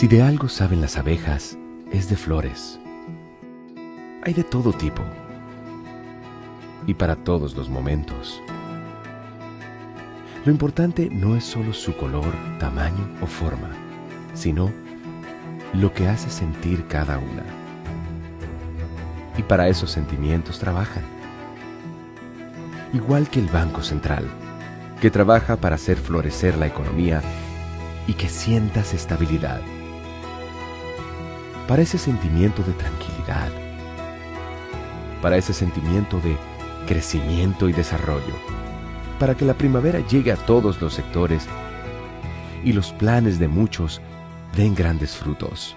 Si de algo saben las abejas, es de flores. Hay de todo tipo y para todos los momentos. Lo importante no es solo su color, tamaño o forma, sino lo que hace sentir cada una. Y para esos sentimientos trabajan. Igual que el Banco Central, que trabaja para hacer florecer la economía y que sientas estabilidad. Para ese sentimiento de tranquilidad. Para ese sentimiento de crecimiento y desarrollo. Para que la primavera llegue a todos los sectores y los planes de muchos den grandes frutos.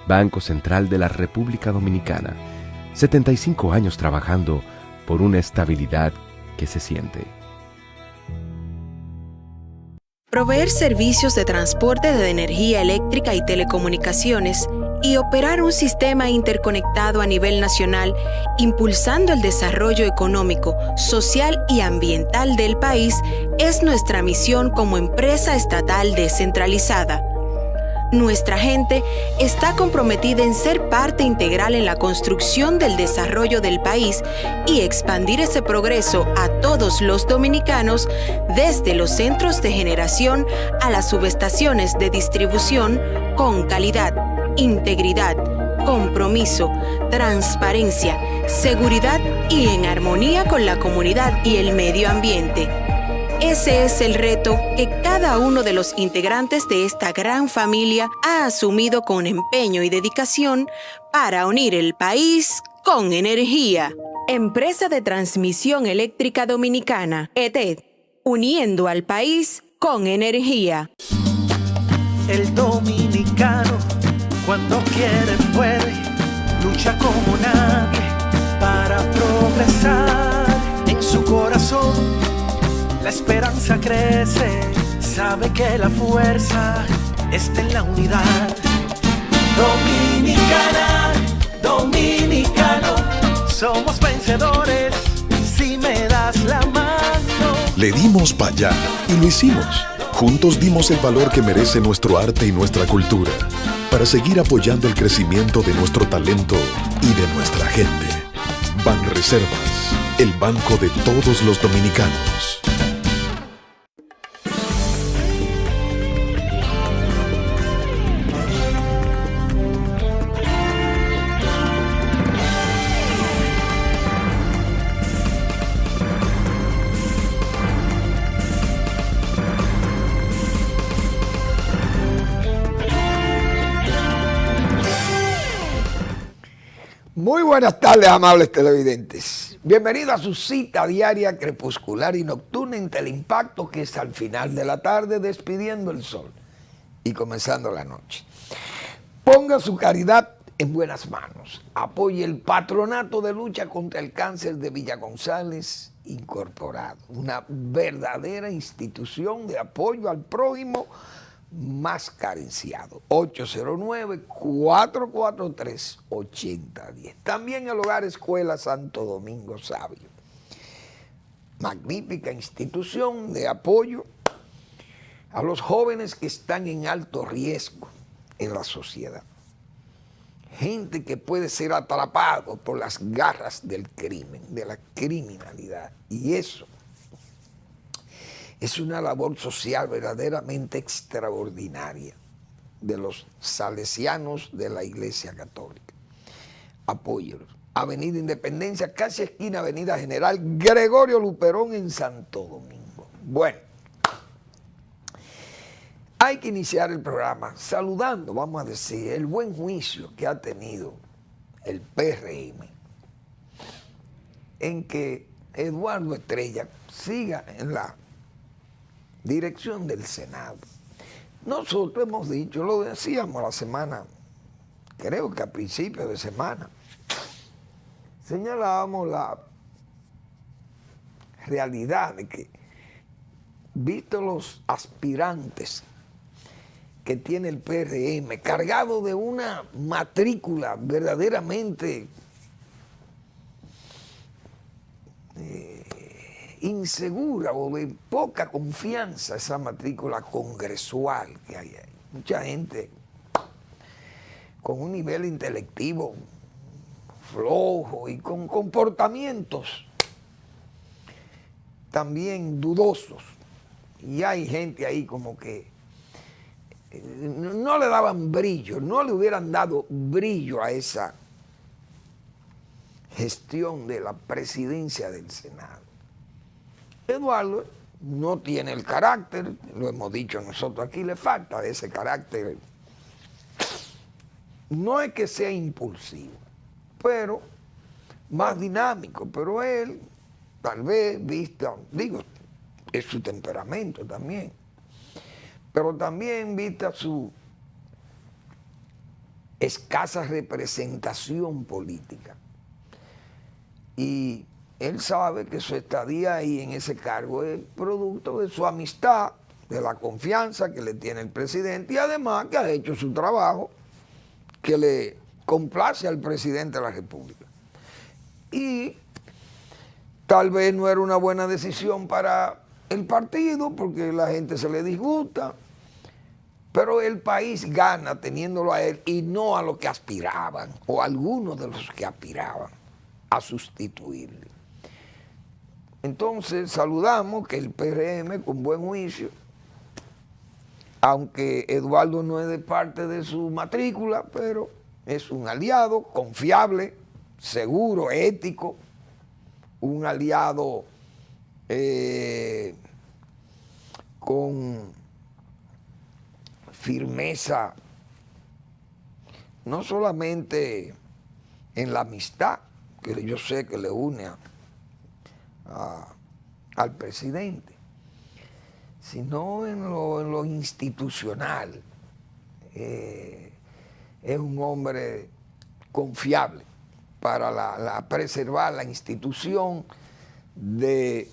Banco Central de la República Dominicana, 75 años trabajando por una estabilidad que se siente. Proveer servicios de transporte de energía eléctrica y telecomunicaciones y operar un sistema interconectado a nivel nacional, impulsando el desarrollo económico, social y ambiental del país, es nuestra misión como empresa estatal descentralizada. Nuestra gente está comprometida en ser parte integral en la construcción del desarrollo del país y expandir ese progreso a todos los dominicanos, desde los centros de generación a las subestaciones de distribución, con calidad, integridad, compromiso, transparencia, seguridad y en armonía con la comunidad y el medio ambiente. Ese es el reto que cada uno de los integrantes de esta gran familia ha asumido con empeño y dedicación para unir el país con energía. Empresa de Transmisión Eléctrica Dominicana, ETED, uniendo al país con energía. El dominicano, cuando quiere puede, lucha como nadie para progresar. En su corazón la esperanza crece, sabe que la fuerza está en la unidad. Dominicana, dominicano, somos vencedores si me das la mano. Le dimos para allá y lo hicimos. Juntos dimos el valor que merece nuestro arte y nuestra cultura, para seguir apoyando el crecimiento de nuestro talento y de nuestra gente. Banreservas, el banco de todos los dominicanos. Muy buenas tardes, amables televidentes. Bienvenidos a su cita diaria crepuscular y nocturna en Teleimpacto, que es al final de la tarde, despidiendo el sol y comenzando la noche. Ponga su caridad en buenas manos. Apoye el Patronato de Lucha contra el Cáncer de Villa González Incorporado, una verdadera institución de apoyo al prójimo más carenciado. 809-443-8010. También el Hogar Escuela Santo Domingo Sabio, magnífica institución de apoyo a los jóvenes que están en alto riesgo en la sociedad, gente que puede ser atrapado por las garras del crimen, de la criminalidad, y eso es una labor social verdaderamente extraordinaria de los salesianos de la Iglesia Católica. Apóyelos. Avenida Independencia, casi esquina Avenida General Gregorio Luperón en Santo Domingo. Bueno, hay que iniciar el programa saludando, vamos a decir, el buen juicio que ha tenido el PRM en que Eduardo Estrella siga en la dirección del Senado. Nosotros hemos dicho, lo decíamos la semana, creo que a principios de semana, señalábamos la realidad de que, visto los aspirantes que tiene el PRM, cargado de una matrícula verdaderamente insegura o de poca confianza, esa matrícula congresual que hay ahí. mucha gente con un nivel intelectivo flojo y con comportamientos también dudosos. Y hay gente ahí como que no le daban brillo, no le hubieran dado brillo a esa gestión de la presidencia del Senado. Eduardo no tiene el carácter, lo hemos dicho nosotros aquí, le falta ese carácter. No es que sea impulsivo, pero más dinámico, pero él, tal vez, digo, es su temperamento también, pero también vista su escasa representación política. Y él sabe que su estadía ahí en ese cargo es producto de su amistad, de la confianza que le tiene el presidente y además que ha hecho su trabajo que le complace al presidente de la República. Y tal vez no era una buena decisión para el partido porque la gente se le disgusta, pero el país gana teniéndolo a él y no a lo que aspiraban o a algunos de los que aspiraban a sustituirle. Entonces saludamos que el PRM con buen juicio, aunque Eduardo no es de parte de su matrícula, pero es un aliado confiable, seguro, ético, un aliado con firmeza, no solamente en la amistad, que yo sé que le une al presidente, sino en lo institucional. Es un hombre confiable para preservar la institución de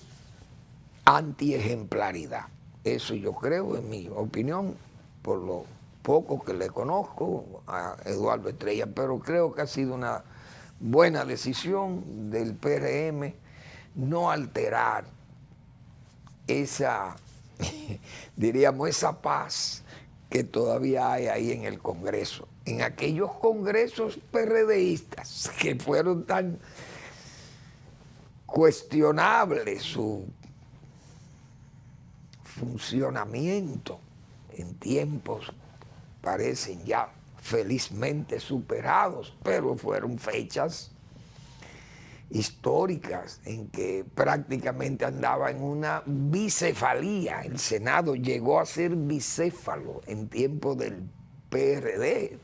antiejemplaridad. Eso yo creo, en mi opinión, por lo poco que le conozco a Eduardo Estrella, pero creo que ha sido una buena decisión del PRM no alterar esa, diríamos, esa paz que todavía hay ahí en el Congreso, en aquellos congresos PRDistas que fueron tan cuestionables su funcionamiento en tiempos parecen ya felizmente superados, pero fueron fechas históricas en que prácticamente andaba en una bicefalía. El Senado llegó a ser bicéfalo en tiempo del PRD,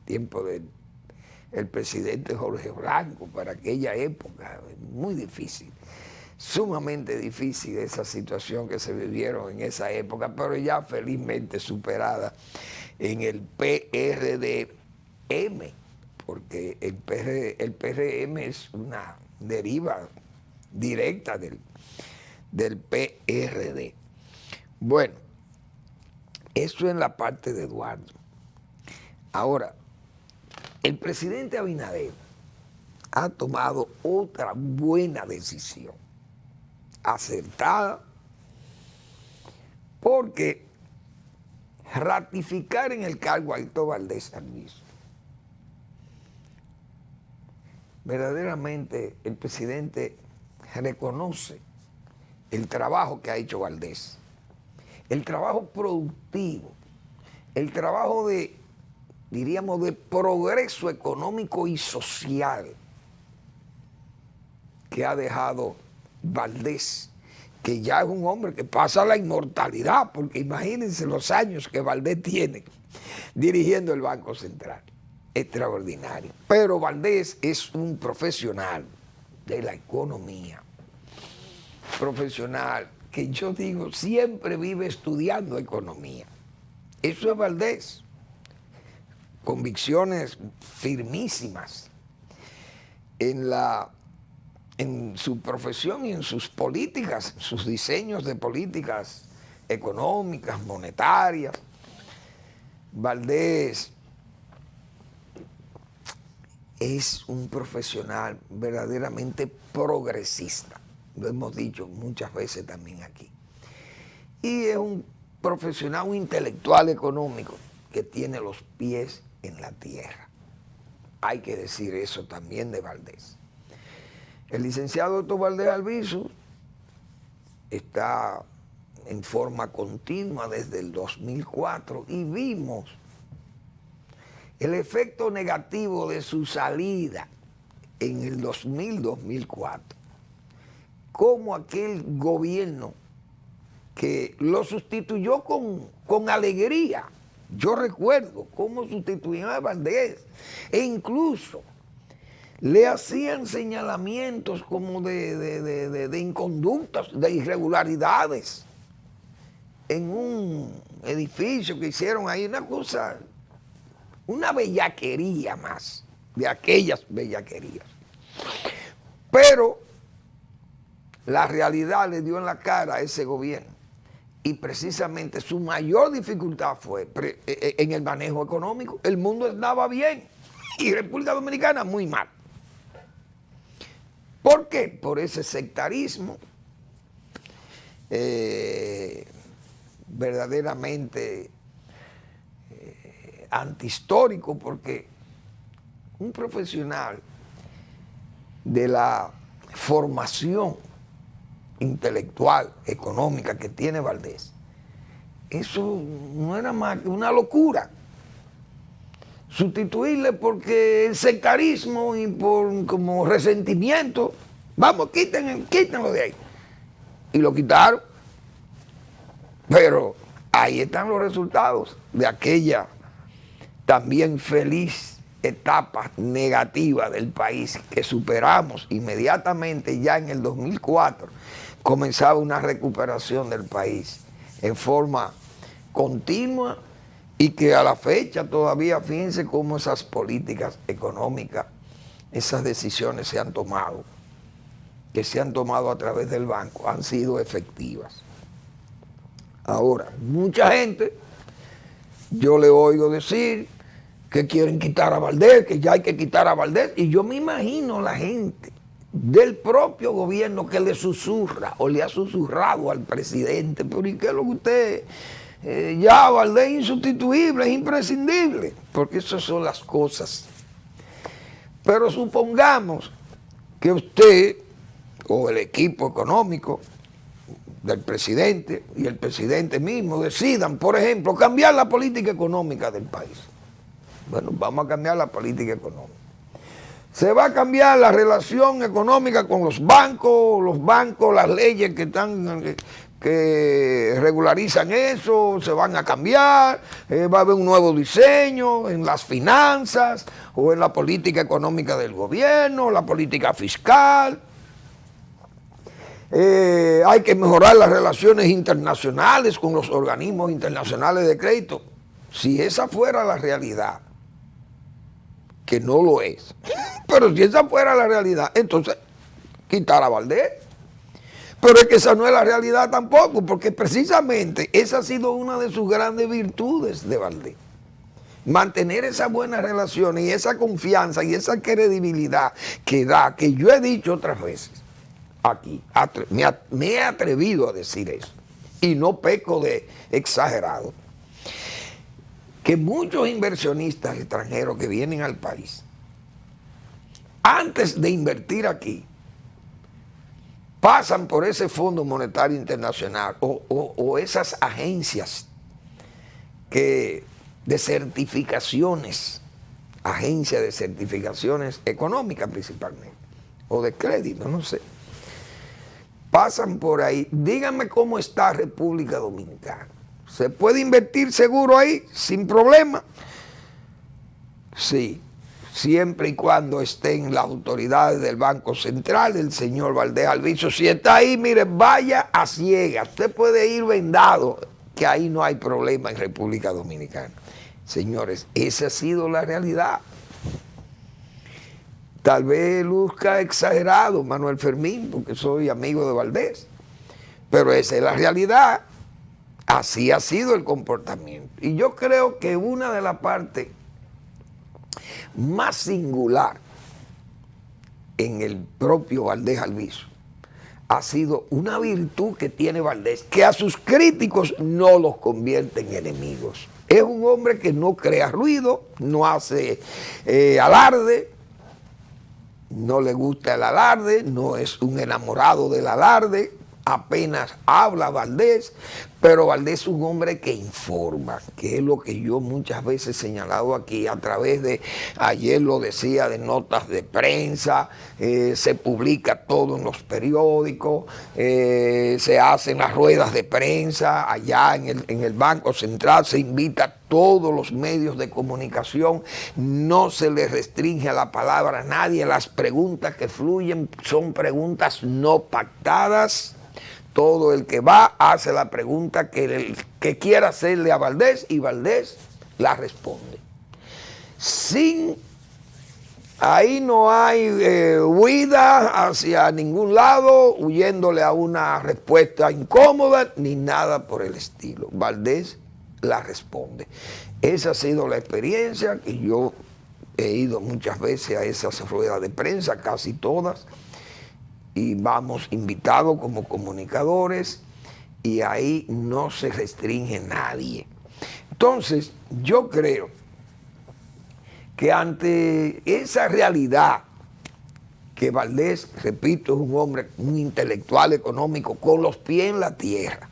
tiempo del presidente Jorge Blanco, para aquella época, muy difícil, sumamente difícil esa situación que se vivieron en esa época, pero ya felizmente superada en el PRDM, porque el PRM es una deriva directa del PRD. Bueno, eso en la parte de Eduardo. Ahora, el presidente Abinader ha tomado otra buena decisión, acertada, porque ratificar en el cargo a Héctor Valdés Alviso, verdaderamente el presidente reconoce el trabajo que ha hecho Valdés, el trabajo productivo, el trabajo de, diríamos, de progreso económico y social que ha dejado Valdés, que ya es un hombre que pasa a la inmortalidad, porque imagínense los años que Valdés tiene dirigiendo el Banco Central. Extraordinario. Pero Valdés es un profesional de la economía, profesional que yo digo siempre vive estudiando economía. Eso es Valdés. Convicciones firmísimas en su profesión y en sus políticas, sus diseños de políticas económicas, monetarias. Valdés es un profesional verdaderamente progresista, lo hemos dicho muchas veces también aquí. Y es un profesional, un intelectual económico que tiene los pies en la tierra. Hay que decir eso también de Valdés. El licenciado Otto Valdés Albizu está en forma continua desde el 2004 y vimos el efecto negativo de su salida en el 2000-2004. Cómo aquel gobierno que lo sustituyó con alegría. Yo recuerdo cómo sustituían a Valdés e incluso le hacían señalamientos como de inconductas, de irregularidades en un edificio que hicieron ahí, una cosa, una bellaquería más, de aquellas bellaquerías. Pero la realidad le dio en la cara a ese gobierno y precisamente su mayor dificultad fue en el manejo económico. El mundo estaba bien y República Dominicana muy mal. ¿Por qué? Por ese sectarismo verdaderamente antihistórico, porque un profesional de la formación intelectual, económica que tiene Valdés, eso no era más que una locura. Sustituirle porque el sectarismo y por como resentimiento, vamos, quítenlo de ahí. Y lo quitaron. Pero ahí están los resultados de aquella también feliz etapa negativa del país que superamos inmediatamente. Ya en el 2004 comenzaba una recuperación del país en forma continua y que a la fecha todavía, fíjense cómo esas políticas económicas, esas decisiones se han tomado, que se han tomado a través del banco, han sido efectivas. Ahora, mucha gente, yo le oigo decir que quieren quitar a Valdés, que ya hay que quitar a Valdés, y yo me imagino la gente del propio gobierno que le susurra o le ha susurrado al presidente, pero ¿y qué es lo que usted... ya Valdés es insustituible, es imprescindible, porque esas son las cosas. Pero supongamos que usted o el equipo económico del presidente y el presidente mismo decidan, por ejemplo, cambiar la política económica del país. Bueno, vamos a cambiar la política económica. Se va a cambiar la relación económica con los bancos, las leyes que regularizan eso, se van a cambiar, va a haber un nuevo diseño en las finanzas o en la política económica del gobierno, la política fiscal. Hay que mejorar las relaciones internacionales con los organismos internacionales de crédito. Si esa fuera la realidad, que no lo es, pero si esa fuera la realidad, entonces quitar a Valdés. Pero es que esa no es la realidad tampoco, porque precisamente esa ha sido una de sus grandes virtudes de Valdés. Mantener esas buenas relaciones y esa confianza y esa credibilidad que da, que yo he dicho otras veces aquí, me he atrevido a decir eso, y no peco de exagerado, que muchos inversionistas extranjeros que vienen al país, antes de invertir aquí, pasan por ese Fondo Monetario Internacional o esas agencias de certificaciones, agencias de certificaciones económicas principalmente, o de crédito, no sé. Pasan por ahí. Díganme cómo está República Dominicana. ¿Se puede invertir seguro ahí sin problema? Sí, siempre y cuando estén las autoridades del Banco Central, el señor Valdés Albizu. Si está ahí, mire, vaya a ciegas. Usted puede ir vendado, que ahí no hay problema en República Dominicana. Señores, esa ha sido la realidad. Tal vez luzca exagerado, Manuel Fermín, porque soy amigo de Valdés, pero esa es la realidad. Así ha sido el comportamiento. Y yo creo que una de las partes más singular en el propio Valdés Albizu ha sido una virtud que tiene Valdés, que a sus críticos no los convierte en enemigos. Es un hombre que no crea ruido, no hace alarde, no le gusta el alarde, no es un enamorado del alarde, apenas habla Valdés, pero Valdés es un hombre que informa, que es lo que yo muchas veces he señalado aquí a través de, ayer lo decía, de notas de prensa, se publica todo en los periódicos, se hacen las ruedas de prensa allá en el Banco Central, se invita a todos los medios de comunicación, no se le restringe a la palabra a nadie, las preguntas que fluyen son preguntas no pactadas. Todo el que va hace la pregunta que quiera hacerle a Valdés y Valdés la responde. Ahí no hay huida hacia ningún lado, huyéndole a una respuesta incómoda, ni nada por el estilo. Valdés la responde. Esa ha sido la experiencia que yo he ido muchas veces a esas ruedas de prensa, casi todas, y vamos invitados como comunicadores y ahí no se restringe nadie. Entonces, yo creo que ante esa realidad que Valdés, repito, es un hombre, un intelectual económico con los pies en la tierra,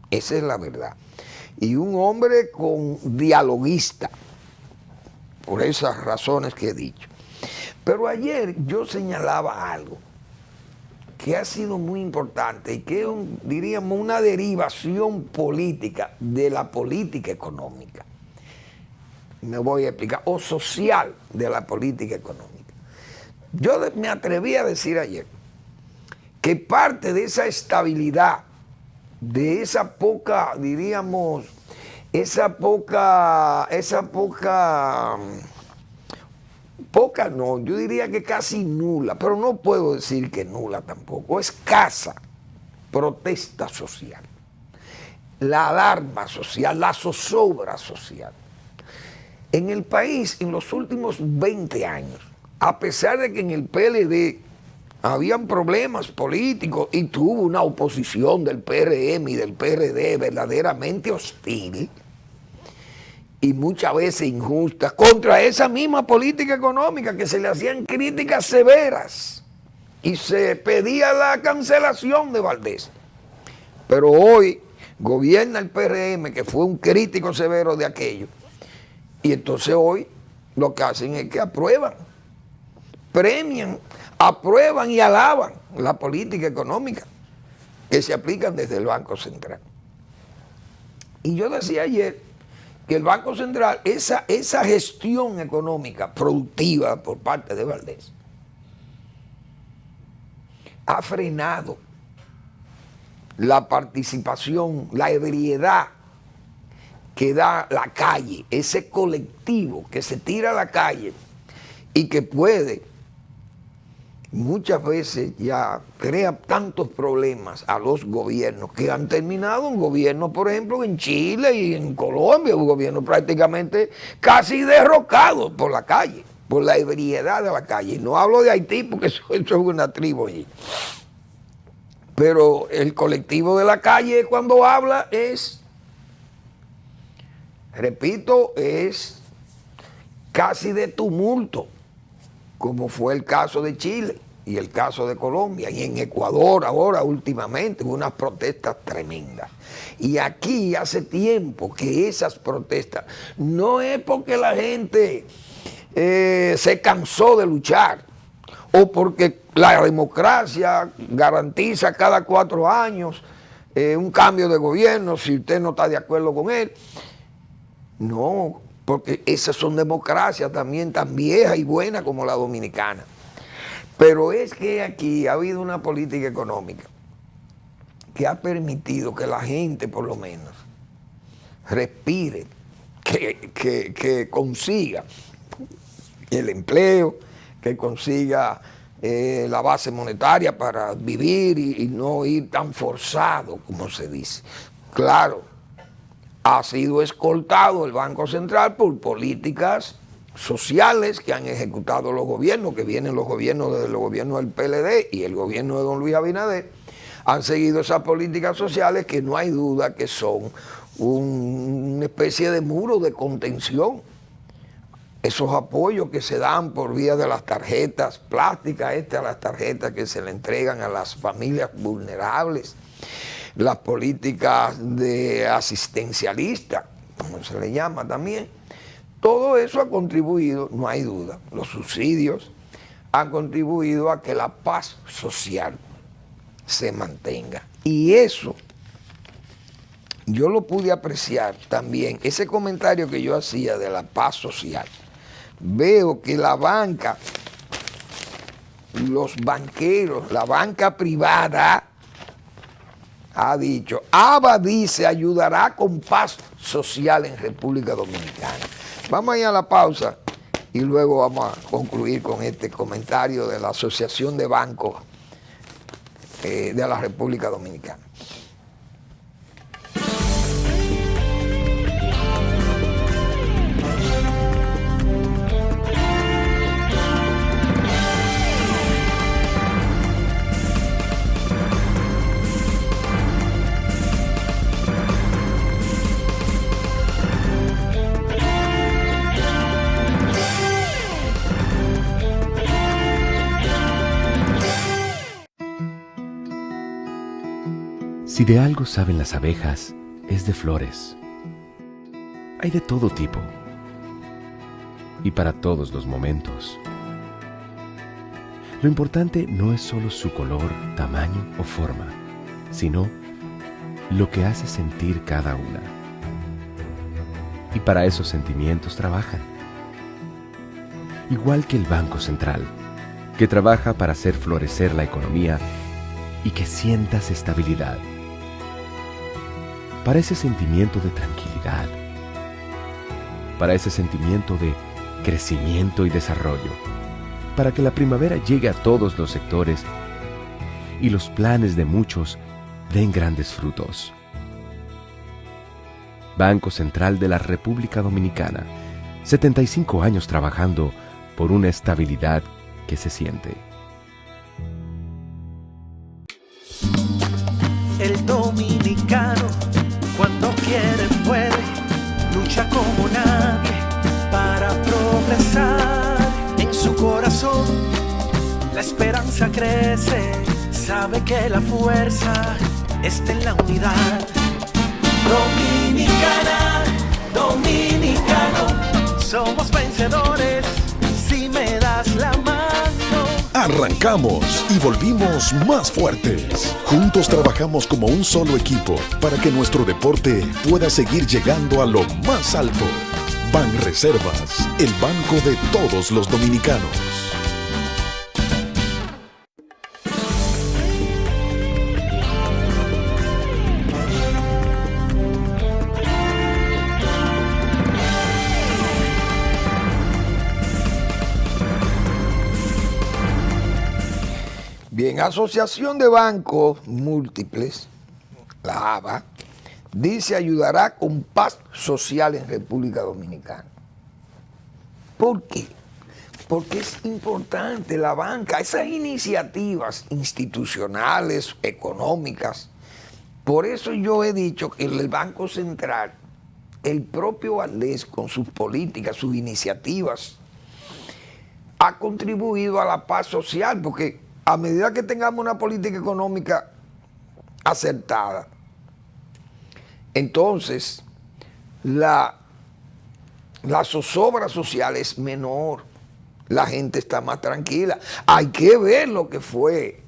esa es la verdad, y un hombre dialoguista, por esas razones que he dicho. Pero ayer yo señalaba algo que ha sido muy importante y que es, diríamos, una derivación política de la política económica. Me voy a explicar, o social de la política económica. Yo me atreví a decir ayer que parte de esa estabilidad, de esa poca, diríamos, poca no, yo diría que casi nula, pero no puedo decir que nula tampoco, escasa protesta social, la alarma social, la zozobra social. En el país, en los últimos 20 años, a pesar de que en el PLD habían problemas políticos y tuvo una oposición del PRM y del PRD verdaderamente hostil, y muchas veces injustas, contra esa misma política económica, que se le hacían críticas severas y se pedía la cancelación de Valdés. Pero hoy gobierna el PRM, que fue un crítico severo de aquello, y entonces hoy lo que hacen es que aprueban, premian, aprueban y alaban la política económica que se aplican desde el Banco Central. Y yo decía ayer que el Banco Central, esa gestión económica productiva por parte de Valdés, ha frenado la participación, la ebriedad que da la calle, ese colectivo que se tira a la calle y que puede, muchas veces ya crea tantos problemas a los gobiernos que han terminado un gobierno, por ejemplo, en Chile y en Colombia, un gobierno prácticamente casi derrocado por la calle, por la ebriedad de la calle. No hablo de Haití porque eso es una tribu allí. Pero el colectivo de la calle cuando habla es, repito, es casi de tumulto, como fue el caso de Chile y el caso de Colombia, y en Ecuador ahora últimamente hubo unas protestas tremendas. Y aquí hace tiempo que esas protestas, no es porque la gente se cansó de luchar, o porque la democracia garantiza cada 4 años un cambio de gobierno si usted no está de acuerdo con él. No, porque esas son democracias también tan viejas y buenas como la dominicana. Pero es que aquí ha habido una política económica que ha permitido que la gente, por lo menos, respire, que consiga el empleo, que consiga la base monetaria para vivir y no ir tan forzado, como se dice. Claro, ha sido escoltado el Banco Central por políticas sociales que han ejecutado los gobiernos, que vienen los gobiernos desde los gobiernos del PLD y el gobierno de don Luis Abinader, han seguido esas políticas sociales que no hay duda que son una especie de muro de contención. Esos apoyos que se dan por vía de las tarjetas plásticas, las tarjetas que se le entregan a las familias vulnerables, las políticas de asistencialista, como se le llama también, todo eso ha contribuido, no hay duda, los subsidios han contribuido a que la paz social se mantenga. Y eso yo lo pude apreciar también, ese comentario que yo hacía de la paz social. Veo que la banca, los banqueros, la banca privada ha dicho, dice, ayudará con paz social en República Dominicana. Vamos a ir a la pausa y luego vamos a concluir con este comentario de la Asociación de Bancos de la República Dominicana. Si de algo saben las abejas, es de flores. Hay de todo tipo y para todos los momentos. Lo importante no es solo su color, tamaño o forma, sino lo que hace sentir cada una. Y para esos sentimientos trabajan. Igual que el Banco Central, que trabaja para hacer florecer la economía y que sientas estabilidad. Para ese sentimiento de tranquilidad, para ese sentimiento de crecimiento y desarrollo, para que la primavera llegue a todos los sectores y los planes de muchos den grandes frutos. Banco Central de la República Dominicana, 75 años trabajando por una estabilidad que se siente. El dominicano, cuando quiere puede, lucha como nadie para progresar. En su corazón la esperanza crece, sabe que la fuerza está en la unidad. Dominicana, dominicano, somos vencedores si me das la mano. Arrancamos y volvimos más fuertes. Juntos trabajamos como un solo equipo para que nuestro deporte pueda seguir llegando a lo más alto. Banreservas, el banco de todos los dominicanos. Bien, Asociación de Bancos Múltiples, la ABA, dice ayudará con paz social en República Dominicana. ¿Por qué? Porque es importante la banca, esas iniciativas institucionales, económicas. Por eso yo he dicho que el Banco Central, el propio Valdés con sus políticas, sus iniciativas, ha contribuido a la paz social, porque a medida que tengamos una política económica acertada, entonces la zozobra social es menor, la gente está más tranquila. Hay que ver lo que fue,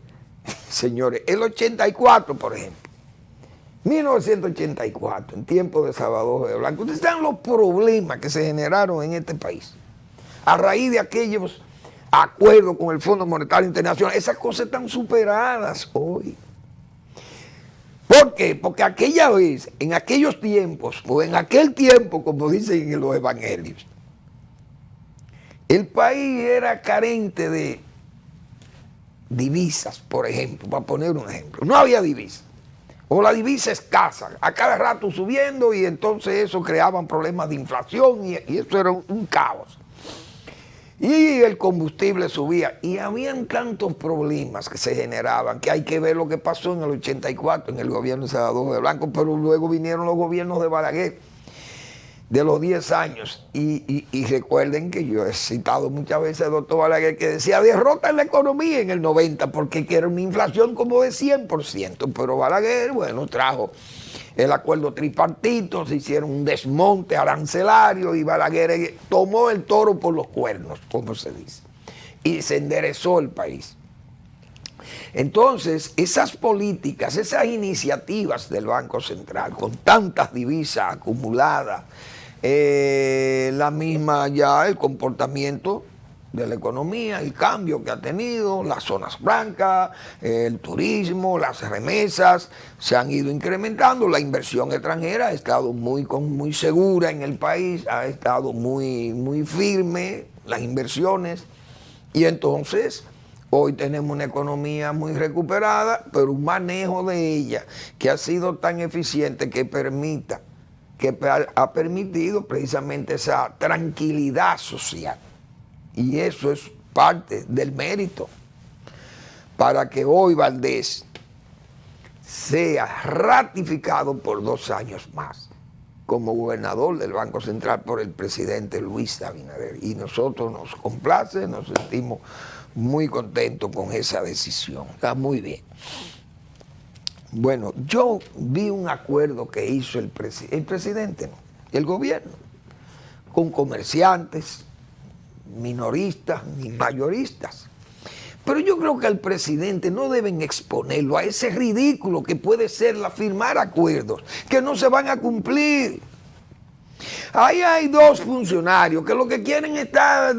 señores, el 84, por ejemplo, 1984, en tiempo de Salvador de Blanco. Ustedes saben los problemas que se generaron en este país a raíz de aquellos acuerdos con el Fondo Monetario Internacional. Esas cosas están superadas hoy. ¿Por qué? Porque aquella vez, en aquellos tiempos, o en aquel tiempo, como dicen en los evangelios, el país era carente de divisas, por ejemplo, para poner un ejemplo. No había divisa. O la divisa escasa, a cada rato subiendo, y entonces eso creaban problemas de inflación y eso era un caos. Y el combustible subía. Y habían tantos problemas que se generaban que hay que ver lo que pasó en el 84 en el gobierno de Salvador de Blanco, pero luego vinieron los gobiernos de Balaguer de los 10 años. Y recuerden que yo he citado muchas veces al doctor Balaguer que decía derrota en la economía en el 90 porque era una inflación como de 100%. Pero Balaguer, bueno, trajo el acuerdo tripartito, se hicieron un desmonte arancelario y Balaguer tomó el toro por los cuernos, como se dice, y se enderezó el país. Entonces, esas políticas, esas iniciativas del Banco Central, con tantas divisas acumuladas, la misma ya el comportamiento de la economía, el cambio que ha tenido, las zonas francas, el turismo, las remesas se han ido incrementando, la inversión extranjera ha estado muy segura en el país, ha estado muy firme las inversiones y entonces hoy tenemos una economía muy recuperada, pero un manejo de ella que ha sido tan eficiente que ha permitido precisamente esa tranquilidad social. Y eso es parte del mérito para que hoy Valdés sea ratificado por 2 años más como gobernador del Banco Central por el presidente Luis Abinader. Y nosotros nos complace, nos sentimos muy contentos con esa decisión. Está muy bien. Bueno, yo vi un acuerdo que hizo el presidente, ¿no?, el gobierno, con comerciantes, minoristas ni mayoristas. Pero yo creo que al presidente no deben exponerlo a ese ridículo que puede ser la firmar acuerdos que no se van a cumplir. Ahí hay 2 funcionarios que lo que quieren estar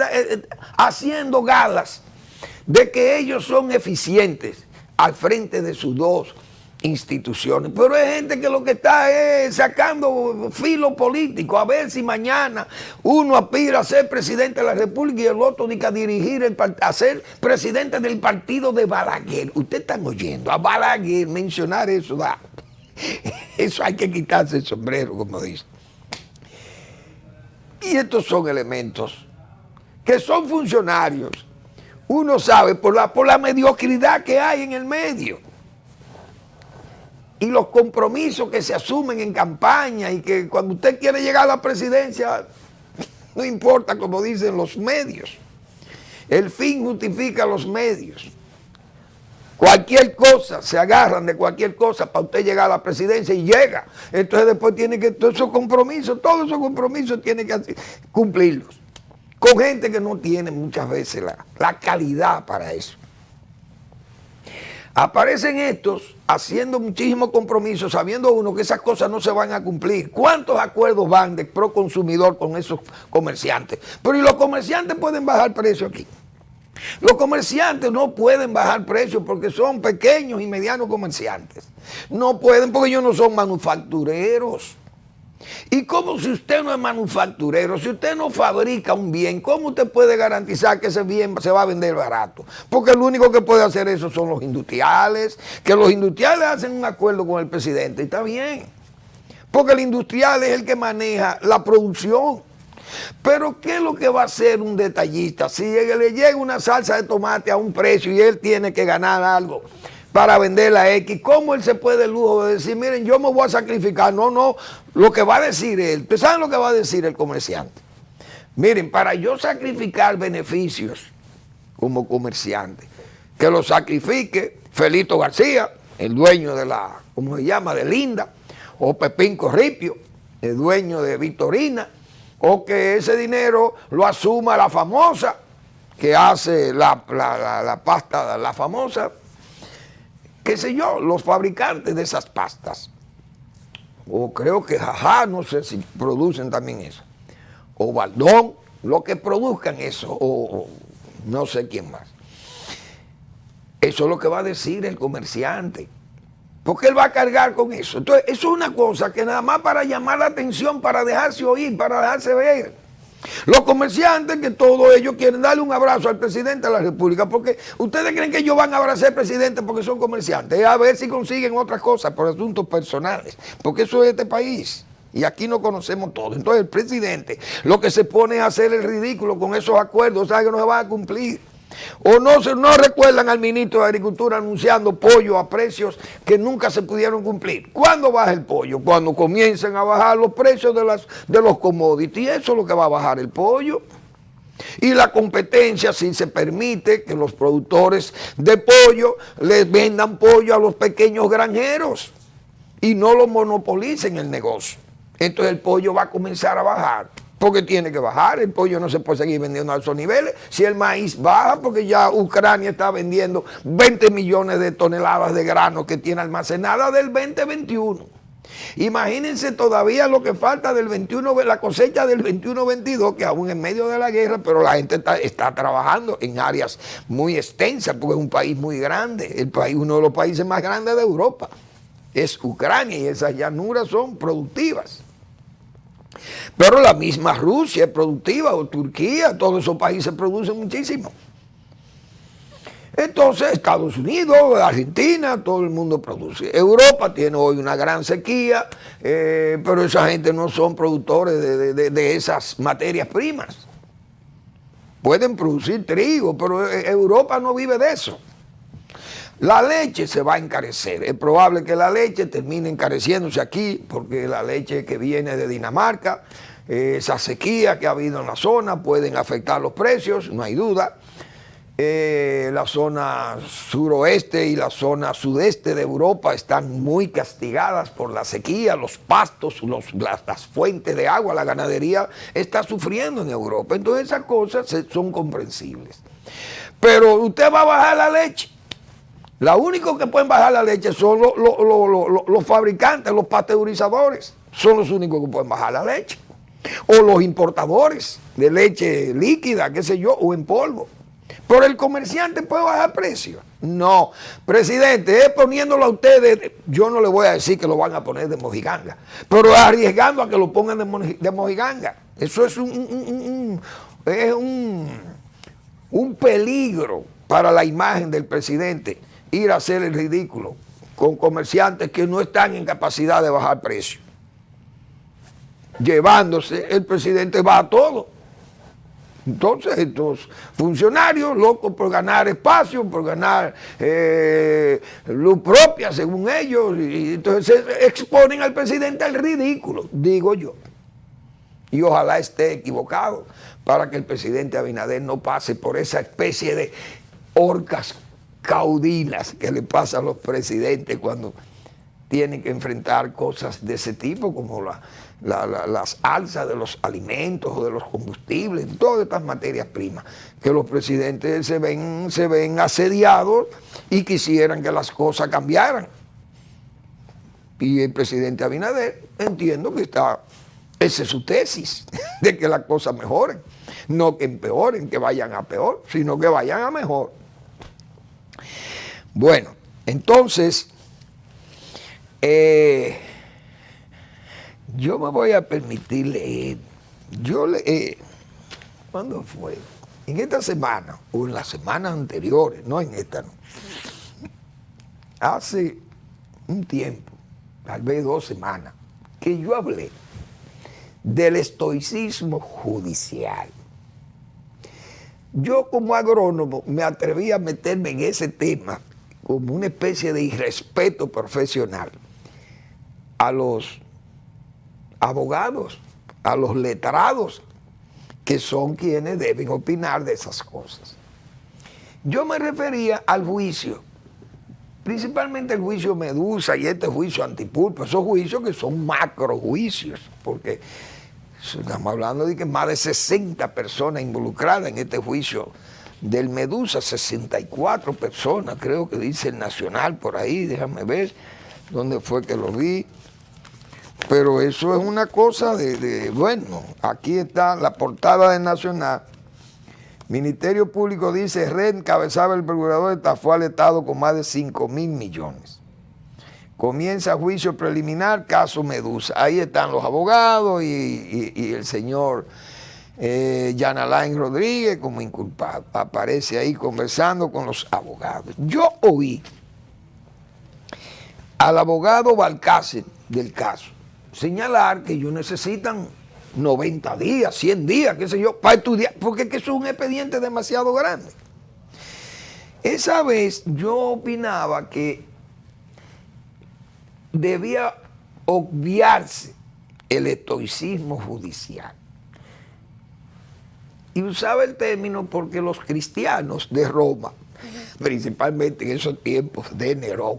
haciendo galas de que ellos son eficientes al frente de sus 2 instituciones, pero hay gente que lo que está es sacando filo político, a ver si mañana uno aspira a ser presidente de la República y el otro a dirigir a ser presidente del partido de Balaguer. Ustedes están oyendo a Balaguer mencionar eso, eso hay que quitarse el sombrero, como dice. Y estos son elementos que son funcionarios, uno sabe por la mediocridad que hay en el medio y los compromisos que se asumen en campaña y que cuando usted quiere llegar a la presidencia, no importa, como dicen los medios, el fin justifica los medios. Cualquier cosa, se agarran de cualquier cosa para usted llegar a la presidencia y llega. Entonces después tiene que, todos esos compromisos tiene que cumplirlos. Con gente que no tiene muchas veces la calidad para eso. Aparecen estos haciendo muchísimos compromisos, sabiendo uno que esas cosas no se van a cumplir. ¿Cuántos acuerdos van de pro consumidor con esos comerciantes? Pero ¿y los comerciantes pueden bajar precio aquí? Los comerciantes no pueden bajar precios porque son pequeños y medianos comerciantes. No pueden porque ellos no son manufactureros. Y como si usted no es manufacturero, si usted no fabrica un bien, ¿cómo usted puede garantizar que ese bien se va a vender barato? Porque el único que puede hacer eso son los industriales, que los industriales hacen un acuerdo con el presidente, y está bien. Porque el industrial es el que maneja la producción. Pero ¿qué es lo que va a hacer un detallista? Si le llega una salsa de tomate a un precio y él tiene que ganar algo para venderla a X, ¿cómo él se puede el lujo de decir, miren, yo me voy a sacrificar? No, lo que va a decir él, ¿ustedes saben lo que va a decir el comerciante? Miren, para yo sacrificar beneficios como comerciante, que lo sacrifique Felito García, el dueño de ¿cómo se llama?, de Linda, o Pepín Corripio, el dueño de Victorina, o que ese dinero lo asuma la famosa, que hace la pasta, la famosa, qué sé yo, los fabricantes de esas pastas. O creo que Jajá, no sé si producen también eso. O Baldón, lo que produzcan eso, o no sé quién más. Eso es lo que va a decir el comerciante. Porque él va a cargar con eso. Entonces, eso es una cosa que nada más para llamar la atención, para dejarse oír, para dejarse ver. Los comerciantes, que todos ellos quieren darle un abrazo al presidente de la República, porque ustedes creen que ellos van a abrazar al presidente porque son comerciantes, a ver si consiguen otras cosas por asuntos personales, porque eso es este país. Y aquí nos conocemos todos. Entonces el presidente lo que se pone es hacer el ridículo con esos acuerdos, sabe que no se van a cumplir. O no recuerdan al ministro de Agricultura anunciando pollo a precios que nunca se pudieron cumplir. ¿Cuándo baja el pollo? Cuando comiencen a bajar los precios de los commodities. Eso es lo que va a bajar el pollo. Y la competencia, si se permite que los productores de pollo les vendan pollo a los pequeños granjeros y no lo monopolicen el negocio. Entonces el pollo va a comenzar a bajar, porque tiene que bajar. El pollo no se puede seguir vendiendo a esos niveles. Si el maíz baja, porque ya Ucrania está vendiendo 20 millones de toneladas de grano que tiene almacenada del 2021. Imagínense todavía lo que falta del 21, la cosecha del 21-22, que aún en medio de la guerra, pero la gente está trabajando en áreas muy extensas, porque es un país muy grande, uno de los países más grandes de Europa. Es Ucrania y esas llanuras son productivas. Pero la misma Rusia es productiva, o Turquía, todos esos países producen muchísimo. Entonces Estados Unidos, Argentina, todo el mundo produce. Europa tiene hoy una gran sequía, pero esa gente no son productores de esas materias primas. Pueden producir trigo, pero Europa no vive de eso. La leche se va a encarecer. Es probable que la leche termine encareciéndose aquí, porque la leche que viene de Dinamarca, esa sequía que ha habido en la zona, pueden afectar los precios, no hay duda. La zona suroeste y la zona sudeste de Europa están muy castigadas por la sequía, los pastos, las fuentes de agua, la ganadería está sufriendo en Europa. Entonces esas cosas son comprensibles. Pero usted va a bajar la leche. Lo único que pueden bajar la leche son los fabricantes, los pasteurizadores. Son los únicos que pueden bajar la leche. O los importadores de leche líquida, qué sé yo, o en polvo. Pero el comerciante puede bajar precios. No, presidente, es poniéndolo a ustedes, yo no le voy a decir que lo van a poner de mojiganga, pero arriesgando a que lo pongan de mojiganga. Eso es un peligro para la imagen del presidente, ir a hacer el ridículo con comerciantes que no están en capacidad de bajar precios. Llevándose, el presidente va a todo. Entonces estos funcionarios locos por ganar espacio, por ganar luz propia según ellos, y entonces se exponen al presidente al ridículo, digo yo. Y ojalá esté equivocado para que el presidente Abinader no pase por esa especie de orcas caudinas que le pasa a los presidentes cuando tienen que enfrentar cosas de ese tipo, como las alzas de los alimentos o de los combustibles, todas estas materias primas, que los presidentes se ven asediados y quisieran que las cosas cambiaran. Y el presidente Abinader, entiendo que esa es su tesis, de que las cosas mejoren, no que empeoren, que vayan a peor, sino que vayan a mejor. Bueno, entonces yo me voy a permitir leer. Yo leí, ¿cuándo fue? En esta semana, o en las semanas anteriores, no en esta, no. Hace un tiempo, tal vez 2 semanas, que yo hablé del estoicismo judicial. Yo como agrónomo me atreví a meterme en ese tema como una especie de irrespeto profesional a los abogados, a los letrados, que son quienes deben opinar de esas cosas. Yo me refería al juicio, principalmente el juicio Medusa y este juicio Antipulpo, esos juicios que son macrojuicios, porque estamos hablando de que más de 60 personas involucradas en este juicio del Medusa, 64 personas, creo que dice el Nacional por ahí, déjame ver dónde fue que lo vi. Pero eso es una cosa bueno, aquí está la portada del Nacional. Ministerio Público dice, red encabezaba el procurador estafó al Estado con más de 5.000 millones. Comienza juicio preliminar, caso Medusa. Ahí están los abogados y el señor Jan Alain Rodríguez como inculpado. Aparece ahí conversando con los abogados. Yo oí al abogado Balcácer del caso señalar que ellos necesitan 90 días, 100 días, qué sé yo, para estudiar, porque es que eso es un expediente demasiado grande. Esa vez yo opinaba que debía obviarse el estoicismo judicial. Y usaba el término porque los cristianos de Roma, principalmente en esos tiempos de Nerón,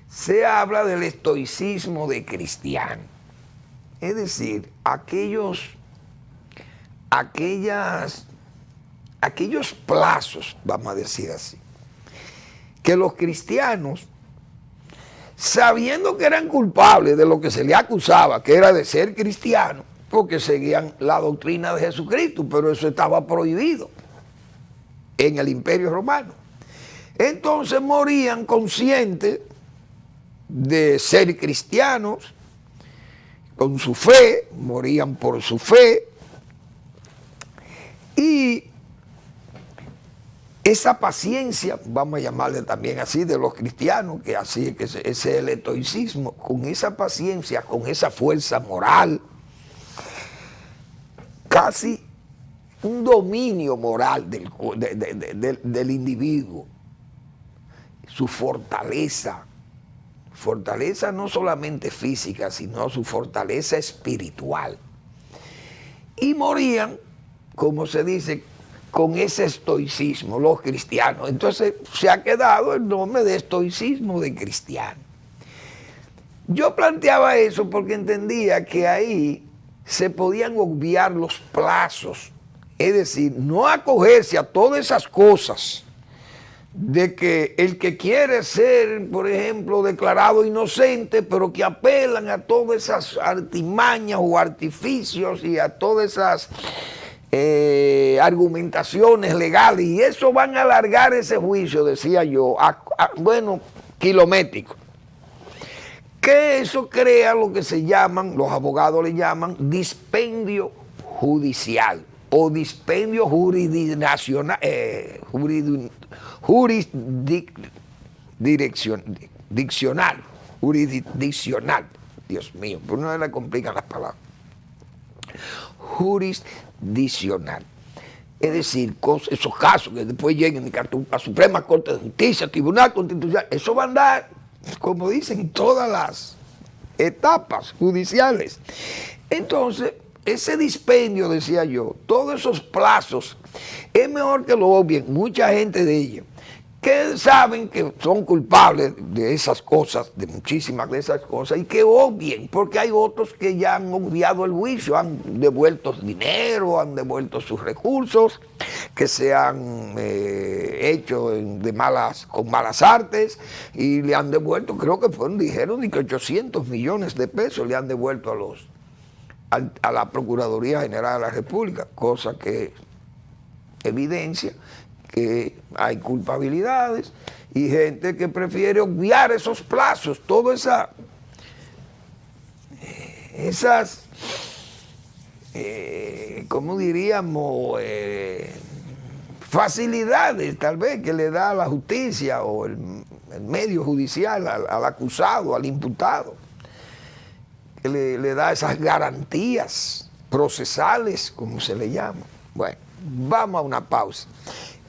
se habla del estoicismo de cristiano. Es decir, aquellos plazos, vamos a decir así, que los cristianos, sabiendo que eran culpables de lo que se le acusaba, que era de ser cristiano, porque seguían la doctrina de Jesucristo, pero eso estaba prohibido en el Imperio Romano. Entonces morían conscientes de ser cristianos, con su fe, morían por su fe, y esa paciencia, vamos a llamarle también así, de los cristianos, que así es que ese es el estoicismo, con esa paciencia, con esa fuerza moral, casi un dominio moral del individuo, su fortaleza no solamente física, sino su fortaleza espiritual. Y morían, como se dice, con ese estoicismo, los cristianos. Entonces se ha quedado el nombre de estoicismo de cristiano. Yo planteaba eso porque entendía que ahí se podían obviar los plazos, es decir, no acogerse a todas esas cosas de que el que quiere ser, por ejemplo, declarado inocente, pero que apelan a todas esas artimañas o artificios y a todas esas argumentaciones legales, y eso van a alargar ese juicio, decía yo, bueno, kilométrico. Que eso crea lo que se llaman, los abogados le llaman dispendio judicial o dispendio jurisdiccional, jurisdiccional, Dios mío, por no le complican las palabras. Jurisdiccional. Es decir, esos casos que después lleguen a Suprema Corte de Justicia, Tribunal Constitucional, eso va a andar, como dicen, todas las etapas judiciales. Entonces, ese dispendio, decía yo, todos esos plazos, es mejor que lo obvien mucha gente de ellos, que saben que son culpables de esas cosas, de muchísimas de esas cosas, y que obvien, porque hay otros que ya han obviado el juicio, han devuelto dinero, han devuelto sus recursos, que se han hecho con malas artes, y le han devuelto, creo que dijeron que 800 millones de pesos le han devuelto a la Procuraduría General de la República, cosa que evidencia que hay culpabilidades y gente que prefiere obviar esos plazos, todas esas, ¿cómo diríamos? Facilidades tal vez que le da la justicia o el medio judicial al acusado, al imputado, que le da esas garantías procesales, como se le llama. Bueno, vamos a una pausa,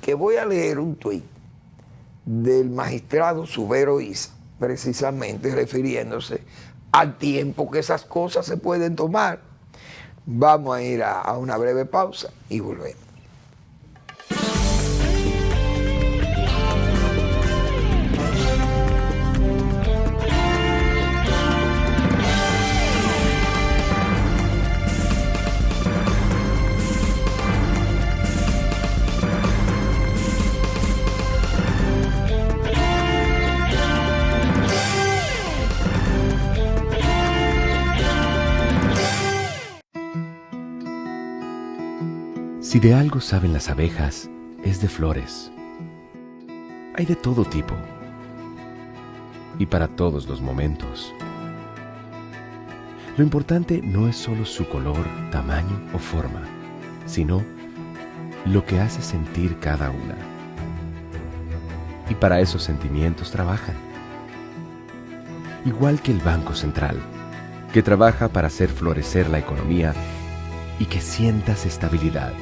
que voy a leer un tuit del magistrado Subero Isa, precisamente refiriéndose al tiempo que esas cosas se pueden tomar. Vamos a ir a una breve pausa y volvemos. Si de algo saben las abejas, es de flores. Hay de todo tipo y para todos los momentos. Lo importante no es solo su color, tamaño o forma, sino lo que hace sentir cada una. Y para esos sentimientos trabajan. Igual que el Banco Central, que trabaja para hacer florecer la economía y que sientas estabilidad.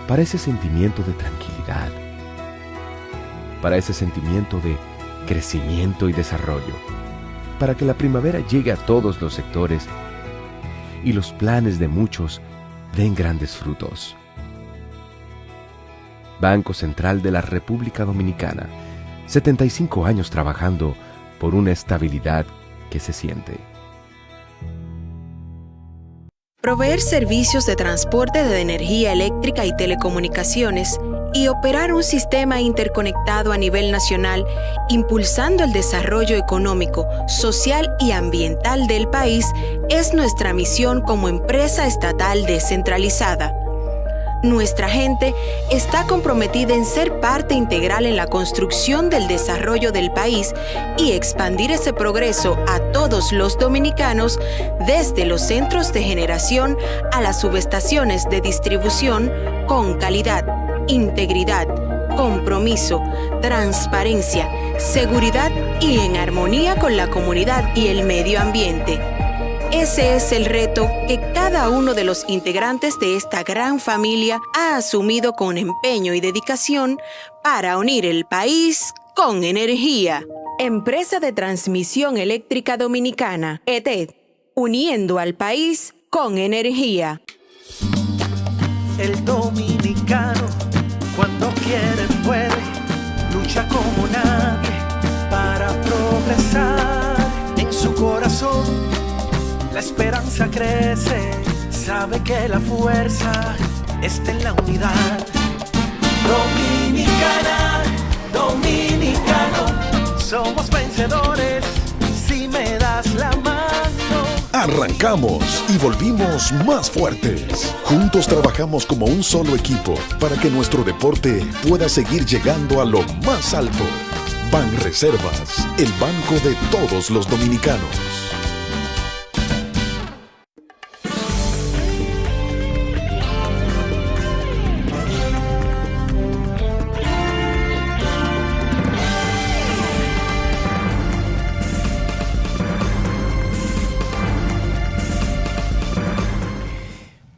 Para ese sentimiento de tranquilidad, para ese sentimiento de crecimiento y desarrollo, para que la primavera llegue a todos los sectores y los planes de muchos den grandes frutos. Banco Central de la República Dominicana, 75 años trabajando por una estabilidad que se siente. Proveer servicios de transporte de energía eléctrica y telecomunicaciones y operar un sistema interconectado a nivel nacional, impulsando el desarrollo económico, social y ambiental del país, es nuestra misión como empresa estatal descentralizada. Nuestra gente está comprometida en ser parte integral en la construcción del desarrollo del país y expandir ese progreso a todos los dominicanos, desde los centros de generación a las subestaciones de distribución, con calidad, integridad, compromiso, transparencia, seguridad y en armonía con la comunidad y el medio ambiente. Ese es el reto que cada uno de los integrantes de esta gran familia ha asumido con empeño y dedicación para unir el país con energía. Empresa de Transmisión Eléctrica Dominicana, ETED, uniendo al país con energía. El dominicano, cuando quiere puede, lucha como nadie para progresar. En su corazón la esperanza crece, sabe que la fuerza está en la unidad. Dominicana, dominicano, somos vencedores si me das la mano. Arrancamos y volvimos más fuertes. Juntos trabajamos como un solo equipo para que nuestro deporte pueda seguir llegando a lo más alto. Banreservas, el banco de todos los dominicanos.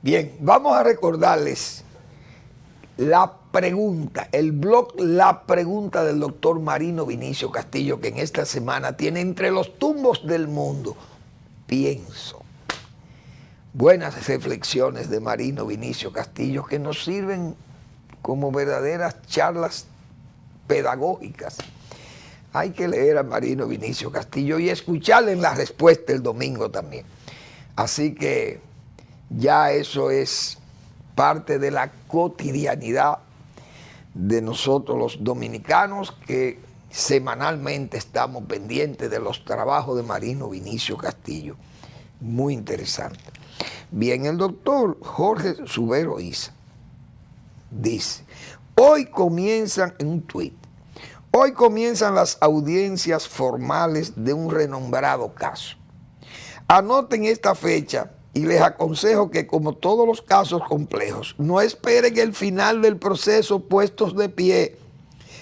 Bien, vamos a recordarles la pregunta, el blog La Pregunta del doctor Marino Vinicio Castillo, que en esta semana tiene entre los tumbos del mundo, pienso. Buenas reflexiones de Marino Vinicio Castillo que nos sirven como verdaderas charlas pedagógicas. Hay que leer a Marino Vinicio Castillo y escucharle en la respuesta el domingo también. Así que ya eso es parte de la cotidianidad de nosotros los dominicanos, que semanalmente estamos pendientes de los trabajos de Marino Vinicio Castillo. Muy interesante. Bien, el doctor Jorge Subero Isa dice, hoy comienzan, en un tuit, hoy comienzan las audiencias formales de un renombrado caso. Anoten esta fecha y les aconsejo que, como todos los casos complejos, no esperen el final del proceso puestos de pie.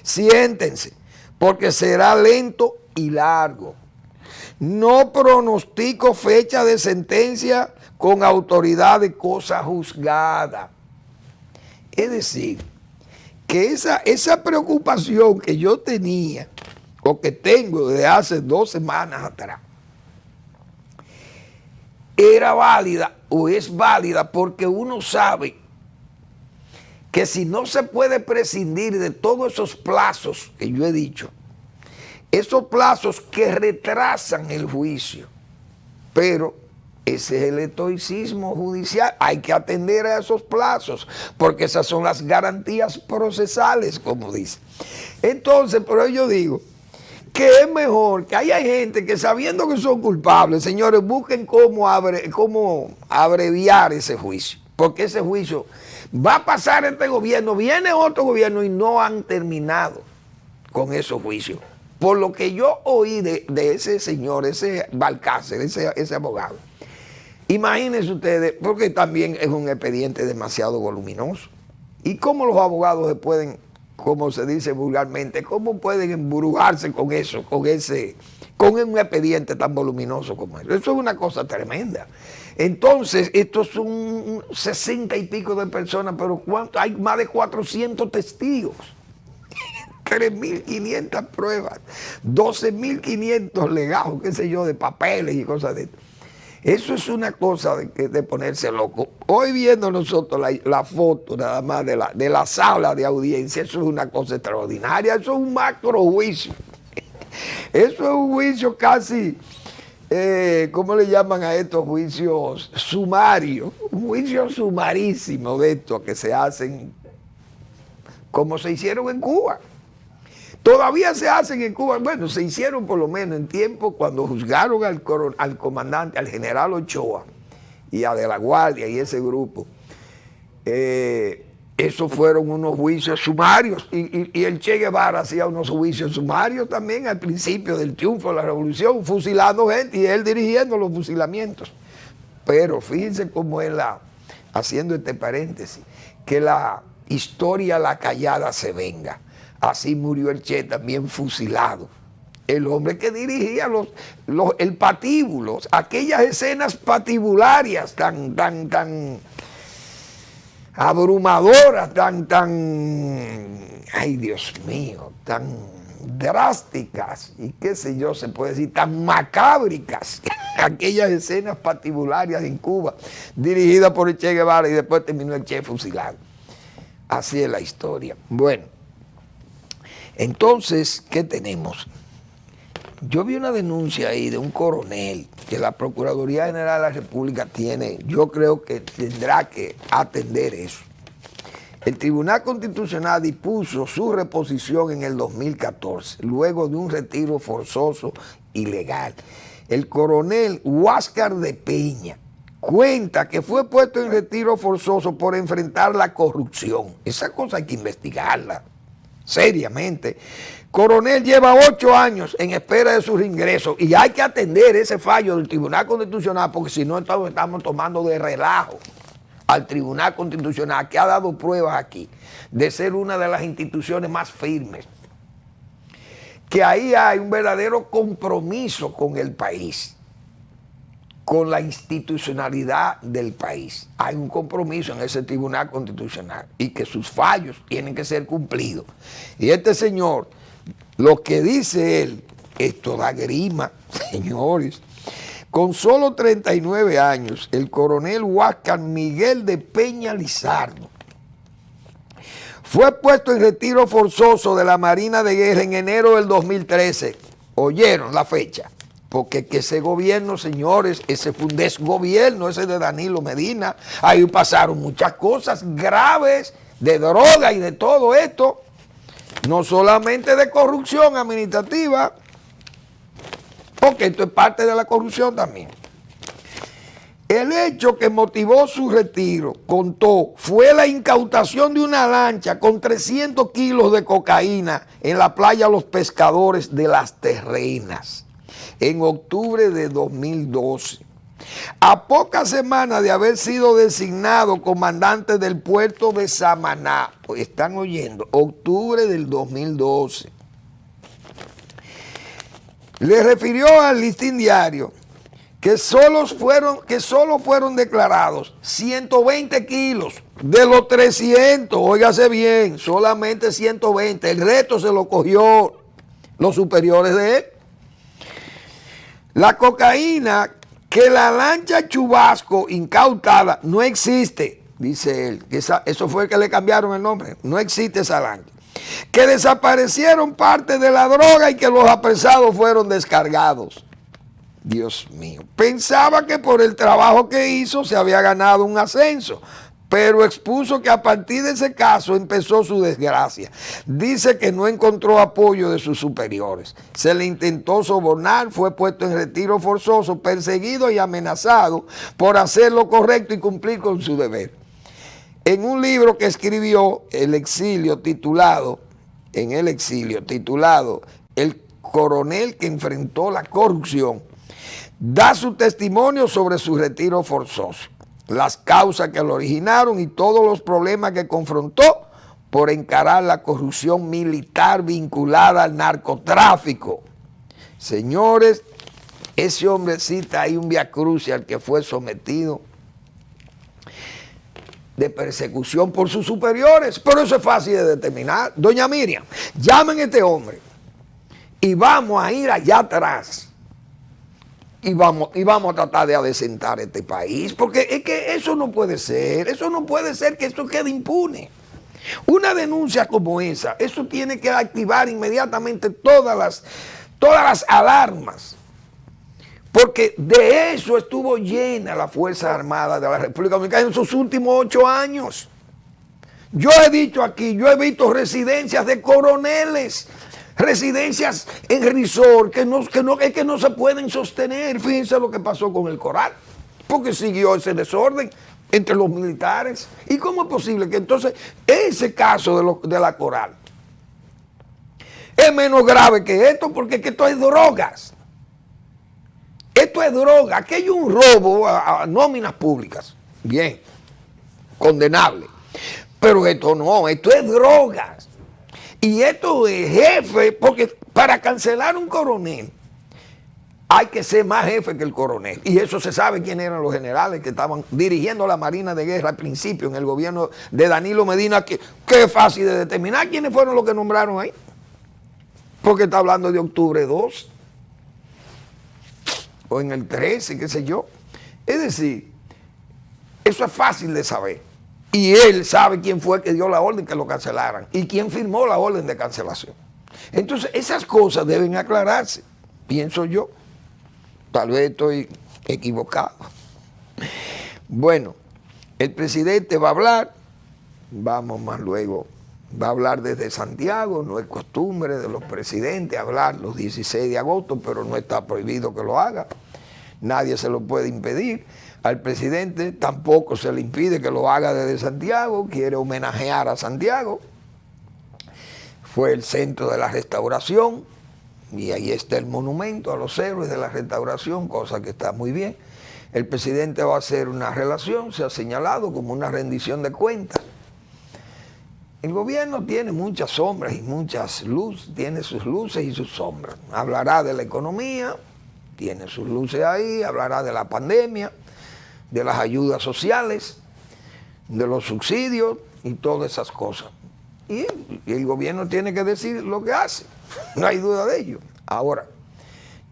Siéntense, porque será lento y largo. No pronostico fecha de sentencia con autoridad de cosa juzgada. Es decir, que esa preocupación que yo tenía, o que tengo desde hace 2 semanas atrás, era válida o es válida porque uno sabe que si no se puede prescindir de todos esos plazos que yo he dicho, esos plazos que retrasan el juicio, pero ese es el estoicismo judicial, hay que atender a esos plazos, porque esas son las garantías procesales, como dice. Entonces, por ello yo digo que es mejor que haya gente que, sabiendo que son culpables, señores, busquen cómo abreviar ese juicio, porque ese juicio va a pasar este gobierno, viene otro gobierno y no han terminado con esos juicios. Por lo que yo oí de ese señor, ese Balcácer, ese abogado, imagínense ustedes, porque también es un expediente demasiado voluminoso. ¿Y cómo los abogados se pueden, como se dice vulgarmente, cómo pueden embrujarse con eso, con con un expediente tan voluminoso como eso. Eso es una cosa tremenda. Entonces, estos son 60 y pico de personas, pero ¿cuánto? Hay más de 400 testigos, 3.500 pruebas, 12.500 legajos, qué sé yo, de papeles y cosas de esto. Eso es una cosa de ponerse loco. Hoy viendo nosotros la foto nada más de la sala de audiencia, eso es una cosa extraordinaria, eso es un macro juicio. Eso es un juicio casi, ¿cómo le llaman a estos juicios? Sumarios. Un juicio sumarísimo de estos que se hacen como se hicieron en Cuba. Todavía se hacen en Cuba. Bueno, se hicieron por lo menos en tiempo cuando juzgaron al comandante, al general Ochoa y a De la Guardia y ese grupo. Esos fueron unos juicios sumarios y el Che Guevara hacía unos juicios sumarios también al principio del triunfo de la revolución, fusilando gente y él dirigiendo los fusilamientos. Pero fíjense cómo es haciendo este paréntesis, que la historia la callada se venga. Así murió el Che también fusilado. El hombre que dirigía el patíbulo, aquellas escenas patibularias tan abrumadoras, ay Dios mío, tan drásticas y qué sé yo, se puede decir, tan macábricas, aquellas escenas patibularias en Cuba, dirigidas por el Che Guevara y después terminó el Che fusilado. Así es la historia. Bueno, entonces, ¿qué tenemos? Yo vi una denuncia ahí de un coronel que la Procuraduría General de la República tiene, yo creo que tendrá que atender eso. El Tribunal Constitucional dispuso su reposición en el 2014, luego de un retiro forzoso ilegal. El coronel Huáscar de Peña cuenta que fue puesto en retiro forzoso por enfrentar la corrupción. Esa cosa hay que investigarla seriamente. Coronel lleva 8 años en espera de su reingreso y hay que atender ese fallo del Tribunal Constitucional porque si no estamos tomando de relajo al Tribunal Constitucional, que ha dado pruebas aquí de ser una de las instituciones más firmes, que ahí hay un verdadero compromiso con el país, con la institucionalidad del país. Hay un compromiso en ese Tribunal Constitucional y que sus fallos tienen que ser cumplidos. Y este señor, lo que dice él, esto da grima, señores. Con solo 39 años, el coronel Huáscar Miguel de Peña Lizardo fue puesto en retiro forzoso de la Marina de Guerra en enero del 2013. ¿Oyeron la fecha? Porque que ese gobierno, señores, ese fue un desgobierno, ese de Danilo Medina. Ahí pasaron muchas cosas graves de droga y de todo esto. No solamente de corrupción administrativa, porque esto es parte de la corrupción también. El hecho que motivó su retiro, contó, fue la incautación de una lancha con 300 kilos de cocaína en la playa Los Pescadores de Las Terrenas, en octubre de 2012. A pocas semanas de haber sido designado comandante del puerto de Samaná, están oyendo, octubre del 2012. Le refirió al Listín Diario que solo fueron declarados 120 kilos de los 300, óigase bien, solamente 120, el resto se lo cogió los superiores de él. La cocaína que la lancha Chubasco incautada no existe, dice él, que eso fue el que le cambiaron el nombre, no existe esa lancha. Que desaparecieron parte de la droga y que los apresados fueron descargados. Dios mío, pensaba que por el trabajo que hizo se había ganado un ascenso, pero expuso que a partir de ese caso empezó su desgracia. Dice que no encontró apoyo de sus superiores. Se le intentó sobornar, fue puesto en retiro forzoso, perseguido y amenazado por hacer lo correcto y cumplir con su deber. En un libro que escribió El titulado El coronel que enfrentó la corrupción, da su testimonio sobre su retiro forzoso, las causas que lo originaron y todos los problemas que confrontó por encarar la corrupción militar vinculada al narcotráfico. Señores, ese hombrecita hay un viacrucis al que fue sometido de persecución por sus superiores, pero eso es fácil de determinar. Doña Miriam, llamen a este hombre y vamos a ir allá atrás y vamos a tratar de adecentar este país, porque es que eso no puede ser que esto quede impune. Una denuncia como esa, eso tiene que activar inmediatamente todas las alarmas. Porque de eso estuvo llena la Fuerza Armada de la República Dominicana en sus últimos 8 años. Yo he dicho aquí, yo he visto residencias de coroneles, residencias en resort que no se pueden sostener. Fíjense lo que pasó con el Coral, porque siguió ese desorden entre los militares. ¿Y cómo es posible que entonces ese caso de la Coral es menos grave que esto? Porque es que esto es drogas. Esto es droga. Aquí hay un robo a nóminas públicas. Bien, condenable. Pero esto no, esto es drogas. Y esto es jefe, porque para cancelar un coronel hay que ser más jefe que el coronel. Y eso se sabe quiénes eran los generales que estaban dirigiendo la Marina de Guerra al principio en el gobierno de Danilo Medina, que es fácil de determinar quiénes fueron los que nombraron ahí. Porque está hablando de octubre 2. O en el 13, qué sé yo. Es decir, eso es fácil de saber. Y él sabe quién fue que dio la orden que lo cancelaran y quién firmó la orden de cancelación. Entonces, esas cosas deben aclararse, pienso yo. Tal vez estoy equivocado. Bueno, el presidente va a hablar, vamos más luego, va a hablar desde Santiago. No es costumbre de los presidentes hablar los 16 de agosto, pero no está prohibido que lo haga. Nadie se lo puede impedir. Al presidente tampoco se le impide que lo haga desde Santiago. Quiere homenajear a Santiago. Fue el centro de la restauración y ahí está el monumento a los héroes de la restauración, cosa que está muy bien. El presidente va a hacer una relación, se ha señalado como una rendición de cuentas. El gobierno tiene muchas sombras y muchas luces, tiene sus luces y sus sombras. Hablará de la economía, tiene sus luces ahí, hablará de la pandemia, de las ayudas sociales, de los subsidios y todas esas cosas. Y el gobierno tiene que decir lo que hace, no hay duda de ello. Ahora,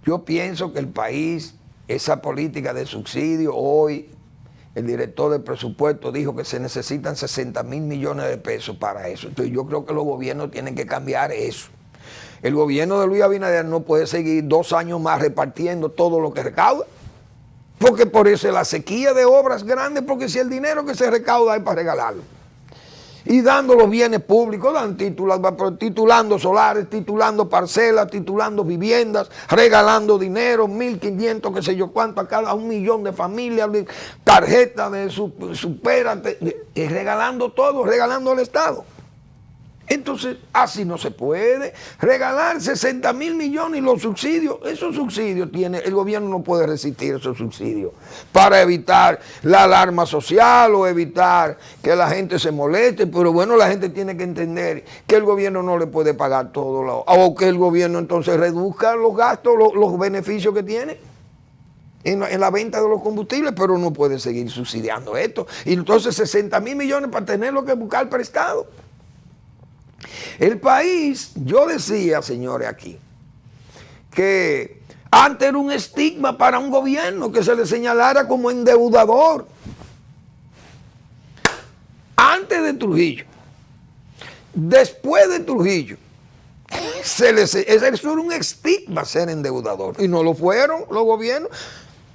yo pienso que el país, esa política de subsidio, hoy el director del presupuesto dijo que se necesitan 60,000 millones de pesos para eso. Entonces yo creo que los gobiernos tienen que cambiar eso. El gobierno de Luis Abinader no puede seguir 2 años más repartiendo todo lo que recauda, porque por eso es la sequía de obras grandes, porque si el dinero que se recauda es para regalarlo. Y dando los bienes públicos, dan titulando solares, titulando parcelas, titulando viviendas, regalando dinero, 1.500, qué sé yo cuánto, a cada 1 millón de familias, tarjetas de supera, regalando todo, regalando al Estado. Entonces, así no se puede. Regalar 60,000 millones y los subsidios, esos subsidios el gobierno no puede resistir esos subsidios para evitar la alarma social o evitar que la gente se moleste. Pero bueno, la gente tiene que entender que el gobierno no le puede pagar todo, o que el gobierno entonces reduzca los gastos, los beneficios que tiene en la venta de los combustibles, pero no puede seguir subsidiando esto. Y entonces 60,000 millones para tenerlo que buscar prestado. El país, yo decía, señores, aquí, que antes era un estigma para un gobierno que se le señalara como endeudador. Antes de Trujillo, después de Trujillo, eso era un estigma ser endeudador. Y no lo fueron los gobiernos.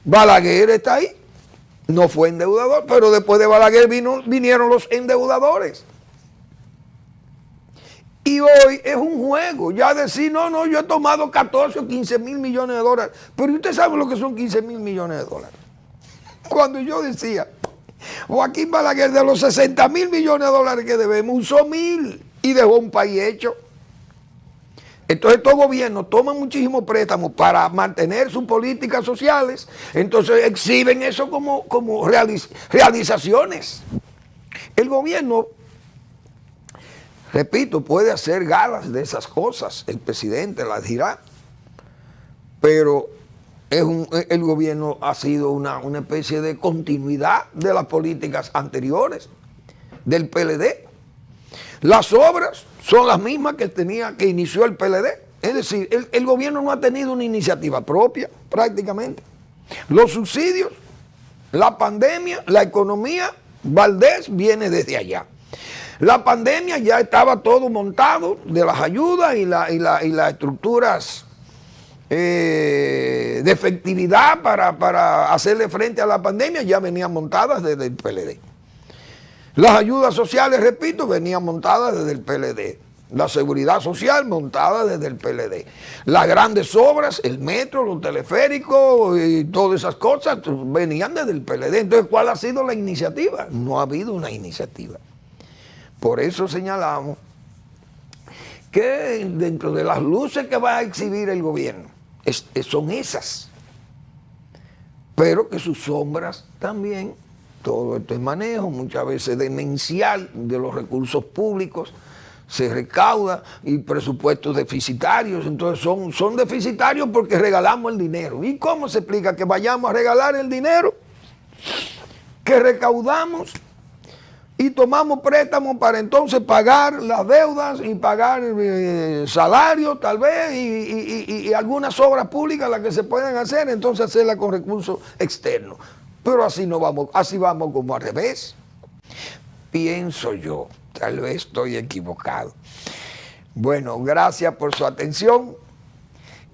Balaguer está ahí, no fue endeudador, pero después de Balaguer vinieron los endeudadores. Y hoy es un juego, ya decir, no, yo he tomado 14 o 15 mil millones de dólares. Pero usted sabe lo que son 15 mil millones de dólares. Cuando yo decía, Joaquín Balaguer, de los 60,000 millones de dólares que debemos, usó 1,000 y dejó un país hecho. Entonces estos gobiernos toman muchísimos préstamos para mantener sus políticas sociales, entonces exhiben eso como realizaciones. El gobierno, repito, puede hacer galas de esas cosas, el presidente las dirá, pero el gobierno ha sido una especie de continuidad de las políticas anteriores del PLD. Las obras son las mismas que inició el PLD. Es decir, el gobierno no ha tenido una iniciativa propia prácticamente. Los subsidios, la pandemia, la economía, Valdés viene desde allá. La pandemia ya estaba todo montado de las ayudas y las estructuras de efectividad para hacerle frente a la pandemia ya venían montadas desde el PLD. Las ayudas sociales, repito, venían montadas desde el PLD. La seguridad social montada desde el PLD. Las grandes obras, el metro, los teleféricos y todas esas cosas venían desde el PLD. Entonces, ¿cuál ha sido la iniciativa? No ha habido una iniciativa. Por eso señalamos que dentro de las luces que va a exhibir el gobierno son esas, pero que sus sombras también, todo esto es manejo muchas veces demencial de los recursos públicos, se recauda y presupuestos deficitarios, entonces son deficitarios porque regalamos el dinero. ¿Y cómo se explica que vayamos a regalar el dinero que recaudamos y tomamos préstamos para entonces pagar las deudas y pagar salarios tal vez y algunas obras públicas las que se pueden hacer, entonces hacerlas con recursos externos? Pero así no vamos, así vamos como al revés. Pienso yo, tal vez estoy equivocado. Bueno, gracias por su atención,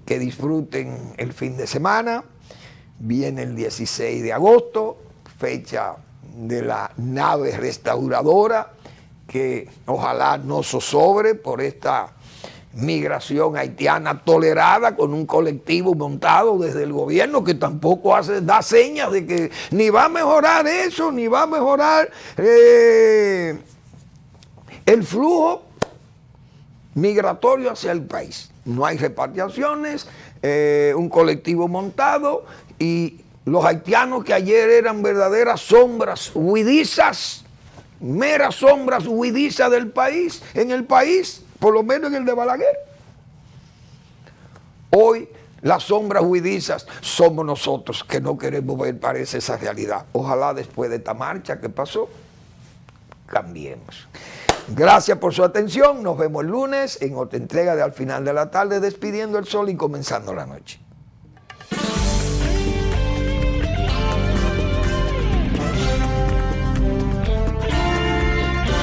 que disfruten el fin de semana. Viene el 16 de agosto, fecha de la nave restauradora, que ojalá no zozobre por esta migración haitiana tolerada con un colectivo montado desde el gobierno que tampoco da señas de que ni va a mejorar eso, ni va a mejorar el flujo migratorio hacia el país. No hay repatriaciones, un colectivo montado y los haitianos que ayer eran verdaderas sombras huidizas, meras sombras huidizas del país, en el país, por lo menos en el de Balaguer. Hoy las sombras huidizas somos nosotros que no queremos ver, parece, esa realidad. Ojalá después de esta marcha que pasó, cambiemos. Gracias por su atención, nos vemos el lunes en otra entrega de Al Final de la Tarde, despidiendo el sol y comenzando la noche.